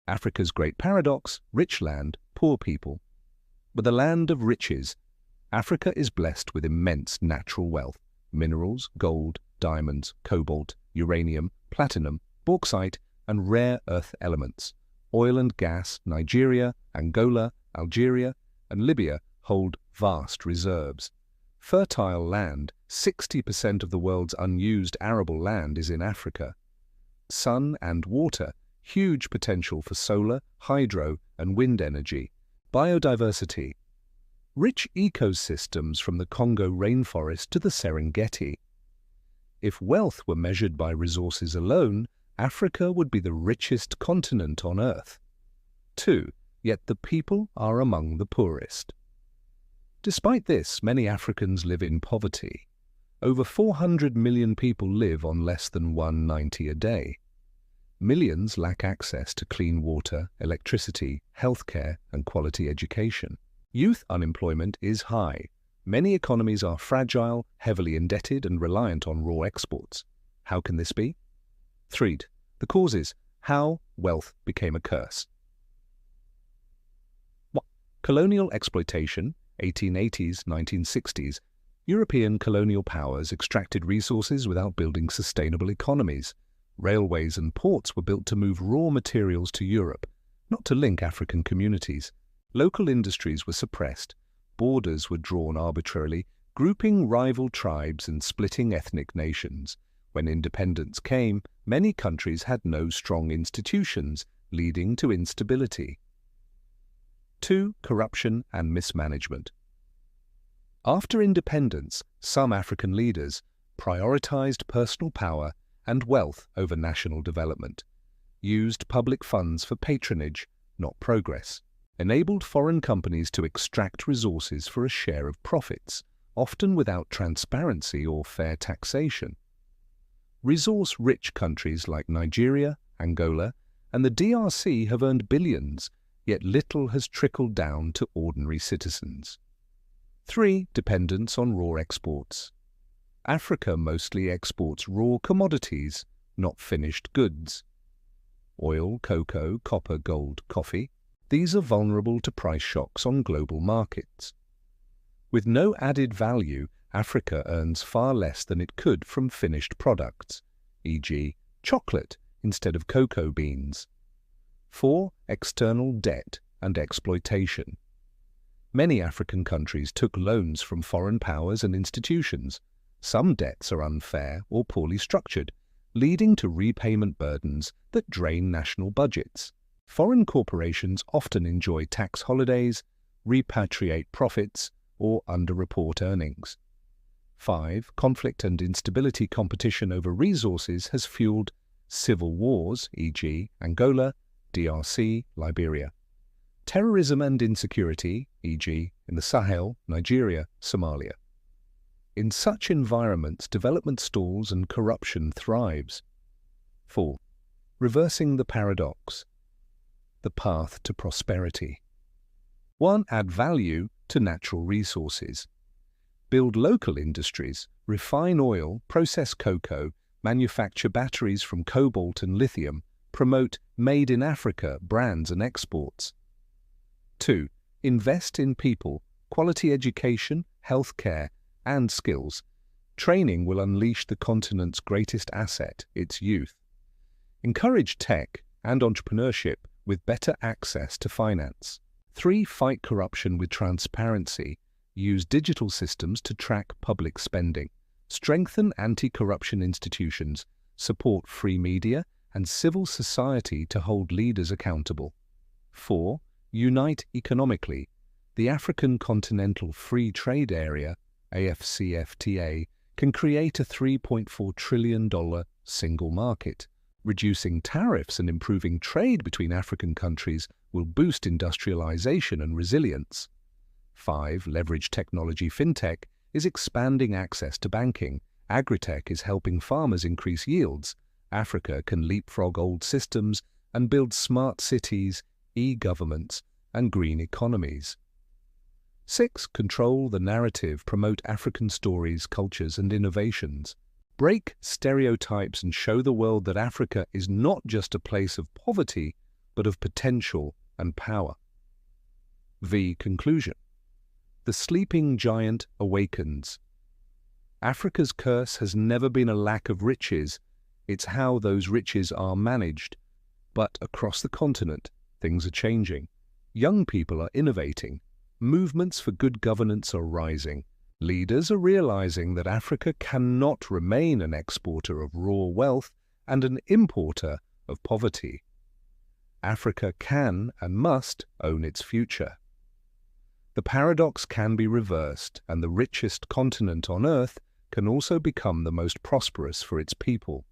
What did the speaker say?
Africa's great paradox: rich land, poor people. But the land of riches, Africa is blessed with immense natural wealth: minerals, gold, diamonds, cobalt, uranium, platinum, bauxite, and rare earth elements. Oil and gas. Nigeria, Angola, Algeria, and Libya hold vast reserves. Fertile land. 60% of the world's unused arable land is in Africa. Sun and water. Huge potential for solar, hydro, and wind energy. Biodiversity. Rich ecosystems from the Congo rainforest to the Serengeti. If wealth were measured by resources alone, Africa would be the richest continent on Earth. 2. Yet the people are among the poorest. Despite this, many Africans live in poverty. Over 400 million people live on less than $1.90 a day. Millions lack access to clean water, electricity, healthcare, and quality education. Youth unemployment is high. Many economies are fragile, heavily indebted, and reliant on raw exports. How can this be? 3. The causes: how wealth became a curse. 1. Colonial exploitation, 1880s, 1960s. European colonial powers extracted resources without building sustainable economies. Railways and ports were built to move raw materials to Europe, not to link African communities. Local industries were suppressed. Borders were drawn arbitrarily, grouping rival tribes and splitting ethnic nations. When independence came, many countries had no strong institutions, leading to instability. 2. Corruption and mismanagement. After independence, some African leaders prioritized personal power and wealth over national development, used public funds for patronage, not progress, enabled foreign companies to extract resources for a share of profits, often without transparency or fair taxation. Resource-rich countries like Nigeria, Angola, and the DRC have earned billions, yet little has trickled down to ordinary citizens. 3. Dependence on raw exports. Africa mostly exports raw commodities, not finished goods. Oil, cocoa, copper, gold, coffee. These are vulnerable to price shocks on global markets. With no added value, Africa earns far less than it could from finished products, e.g., chocolate instead of cocoa beans. 4. External debt and exploitation. Many African countries took loans from foreign powers and institutions. Some debts are unfair or poorly structured, leading to repayment burdens that drain national budgets. Foreign corporations often enjoy tax holidays, repatriate profits, or underreport earnings. 5. Conflict and instability. Competition over resources has fueled civil wars, e.g., Angola, DRC, Liberia. Terrorism and insecurity, e.g., in the Sahel, Nigeria, Somalia. In such environments, development stalls and corruption thrives. 4. Reversing the paradox. The path to prosperity. 1. Add value to natural resources. Build local industries, refine oil, process cocoa, manufacture batteries from cobalt and lithium, promote Made in Africa brands and exports. 2. Invest in people, quality education, healthcare, and skills. Training will unleash the continent's greatest asset, its youth. Encourage tech and entrepreneurship with better access to finance. 3. Fight corruption with transparency. Use digital systems to track public spending. Strengthen anti-corruption institutions. Support free media and civil society to hold leaders accountable. 4. Unite economically. The African Continental Free Trade Area, AFCFTA, can create a $3.4 trillion single market. Reducing tariffs and improving trade between African countries will boost industrialization and resilience. 5. Leverage technology. Fintech is expanding access to banking. Agritech is helping farmers increase yields. Africa can leapfrog old systems and build smart cities, e-governments, and green economies. 6. Control the narrative. Promote African stories, cultures, and innovations. Break stereotypes and show the world that Africa is not just a place of poverty, but of potential and power. V. Conclusion. The sleeping giant awakens. Africa's curse has never been a lack of riches, it's how those riches are managed. But across the continent, things are changing. Young people are innovating. Movements for good governance are rising. Leaders are realizing that Africa cannot remain an exporter of raw wealth and an importer of poverty. Africa can and must own its future. The paradox can be reversed, and the richest continent on Earth can also become the most prosperous for its people.